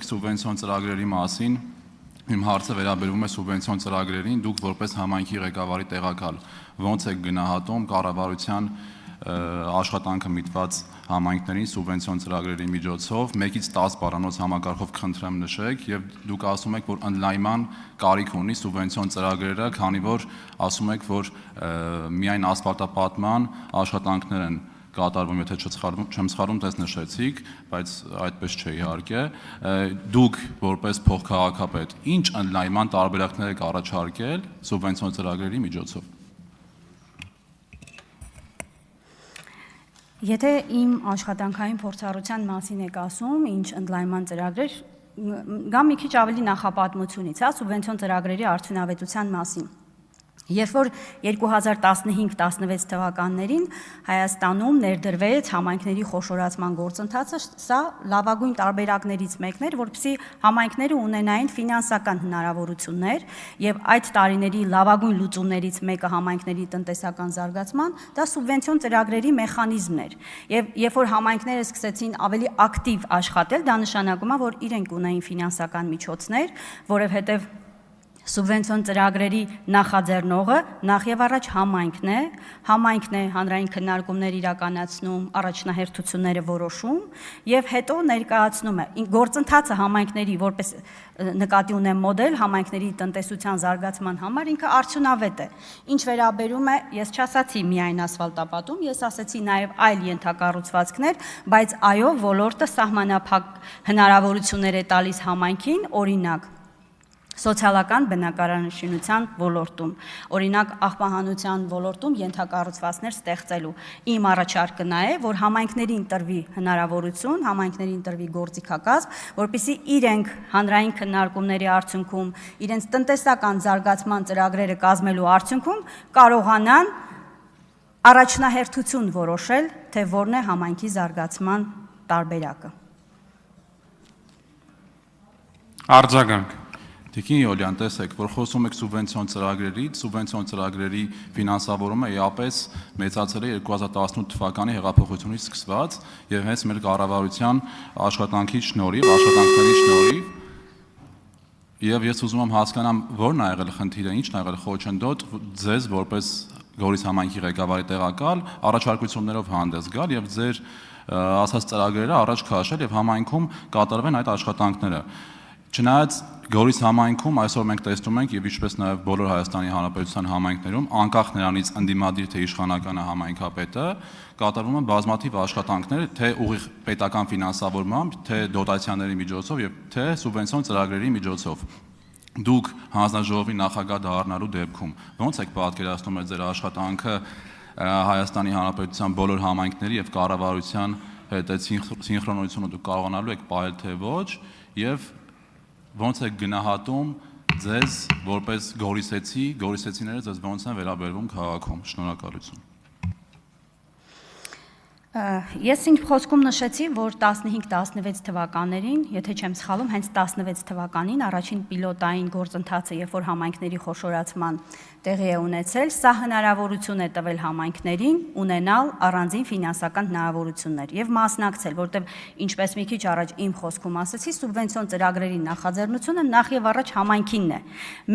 խոսեցիք սուբվենցիոն ծրագրերի մասին, իմ հարցը վերաբերում է սուբվենցիոն ծրագրերին, դուք որպես համայնքի ղեկավարի տեղակալ ոնց եք գնահատում կառավարության աշխատանքը միտված համայնքներին սուբվենցիոն ծրագրերի միջոցով 1-ից 10 բառանոց համակարգով խնդրեմ նշեք եւ դուք ասում եք որ ընդլայնման կարիք ունի սուբվենցիոն ծրագրերը, քանի որ ասում եք որ միայն ասֆալտապատման աշխատանքներ են կատարվում, եթե չեմ սխալվում, դες նշեցիք, բայց այդպես չէ իհարկե։ Դուք որպես փոխքաղաքապետ ինչ ընդլայնման տարբերակներ եք առաջարկել սուբվենցիոն ծրագրերի միջոցով։ Եթե իմ աշխատանքային փորձառության մասին եք ասում, ինչ ընդլայնման ծրագրեր, գամ մի քիչ ավելի նախապատմությունից, սուբվենցիոն ծրագրերի արդյունավետության մասին։ Երբ որ 2015-16 թվականներին Հայաստանում ներդրվեց համայնքների խոշորացման գործընթացը, սա լավագույն տարբերակներից մեկն էր, որպեսզի համայնքները ունենային ֆինանսական հնարավորություններ եւ այդ տարիների լավագույն լուծումներից մեկը համայնքների տնտեսական զարգացման, դա սուբվենցիոն ծրագրերի մեխանիզմն էր։ Եվ երբ որ համայնքները սկսեցին ավելի ակտիվ աշխատել, դա նշանակում է, որ իրենք ունեին ֆինանսական միջոցներ, որովհետեւ Սուբվենցիոն ծրագրերի նախաձեռնողը նախ եւ առաջ համայնքն է հանրային քննարկումներ իրականացնում, առաջնահերթությունները որոշում եւ հետո ներկայացնում է գործընթացը համայնքների որպես նկատի ունեմ մոդել համայնքների տնտեսության զարգացման համար ինքը արդյունավետ է։ Ինչ վերաբերում է, ես չասացի միայն ասֆալտապատում, ես ասացի նաեւ այլ ենթակառուցվածքներ, բայց այո, ոլորտը սահմանափակ հնարավորություններ է տալիս համայնքին, օրինակ սոցիալական բնակարանաշինության ոլորտում, օրինակ աղբահանության ոլորտում ենթակառուցվածքներ ստեղծելու։ Իմ առաջարկը նա է, որ համայնքներին տրվի հնարավորություն, համայնքներին տրվի գործիքակազմ, որպեսզի իրենք հանրային քննարկումների արդյունքում, իրենց տնտեսական զարգացման ծրագրերը կազմելու արդյունքում կարողանան առաջնահերթություն որոշել, թե որն է համայնքի զարգացման տարբերակը։ Արձագանք։ Տիկին Յոլյան, տեսեք, որ խոսում եք սուբվենցիոն ծրագրերից, սուբվենցիոն ծրագրերի ֆինանսավորումը էապես մեծացել է 2018 թվականի հեղափոխությունից սկսված եւ հենց մեր կառավարության աշխատանքի շնորհիվ, աշխատանքների շնորհիվ եւ ես ուզում եմ հասկանամ որն ա եղել խնդիրը, ինչն ա եղել խոչընդոտ ձեզ որպես Գորիս համայնքի ղեկավարի տեղակալ առաջարկություններով հանդես գալ եւ ձեր ասած ծրագրերը առաջ քաշել եւ համայնքում կատարվեն այդ աշխատանքները։ Չնայած Գորիս համայնքում այսօր մենք տեսնում ենք եւ ինչպես նաեւ բոլոր Հայաստանի Հանրապետության համայնքներում անկախ նրանից ընդդիմադիր թե իշխանական համայնքապետը կատարվում են բազմաթիվ աշխատանքներ թե ուղիղ պետական ֆինանսավորմամբ, թե դոտացիաների միջոցով եւ թե սուբվենցիոն ծրագրերի միջոցով։ Դուք հանձնաժողովի նախագահ դառնալու դեպքում ո՞նց եք պատկերացնում ձեր աշխատանքը Հայաստանի Հանրապետության բոլոր համայնքների եւ կառավարության հետ այդ սինխրոնությունը դուք կարողանալու եք պահել թե ոչ եւ ոնց եք գնահատում ձեզ որպես գորիսեցիները ձեզ ոնց են վերաբերվում քաղաքում։ Շնորհակալություն։ Ես ինձ խոսքում նշեցի, որ 15-16 թվականներին, եթե չեմ սխալվում, հենց 16 թվականին առաջին պիլոտային գործընթացը, երբ որ համայնքների խոշորացման տեղի է ունեցել, սա հնարավորություն է տվել համայնքներին ունենալ առանձին ֆինանսական հնարավորություններ եւ մասնակցել, որտեղ ինչպես մի քիչ առաջ իմ խոսքում ասացի, սուբվենցիոն ծրագրերի նախաձեռնությունը նախ եւ առաջ համայնքինն է։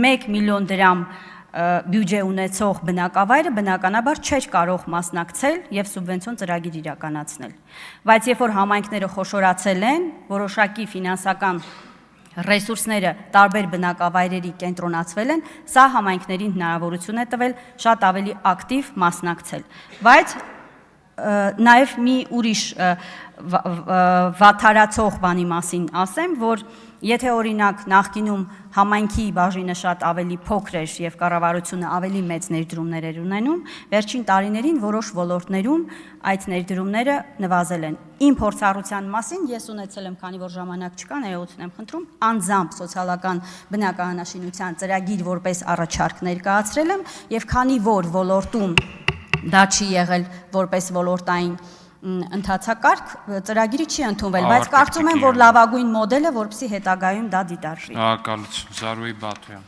1 միլիոն դրամ բյուջե ունեցող բնակավայրը բնականաբար չէր կարող մասնակցել եւ սուբվենցիոն ծրագիր իրականացնել։ Բայց երբ որ համայնքները խոշորացել են, որոշակի ֆինանսական ռեսուրսները տարբեր բնակավայրերի կենտրոնացվել են, սա համայնքներին հնարավորություն է տվել շատ ավելի ակտիվ մասնակցել։ Բայց նաեւ մի ուրիշ վատթարացող բանի մասին ասեմ, որ եթե օրինակ նախկինում համայնքի բաժինը շատ ավելի փոքր էր եւ կառավարությունը ավելի մեծ ներդրումներ էր ունենում, վերջին տարիներին որոշ ոլորտներում այդ ներդրումները նվազել են։ Իմ փորձառության մասին ես ունեցել եմ, քանի որ ժամանակ չկա, ներողություն եմ խնդրում, անձամբ սոցիալական բնակարանաշինության ծրագիր որպես առաջարկ ներկայացրել եմ եւ քանի որ ոլորտում դա չի եղել որպես ոլորտային ընթացակարգ, ծրագիրը չի ընդունվել, բայց կարծում եմ, որ լավագույն մոդելը, որպեսզի հետագայում դա դիտարկվի։ Շնորհակալություն, Զարուհի Բաթոյան։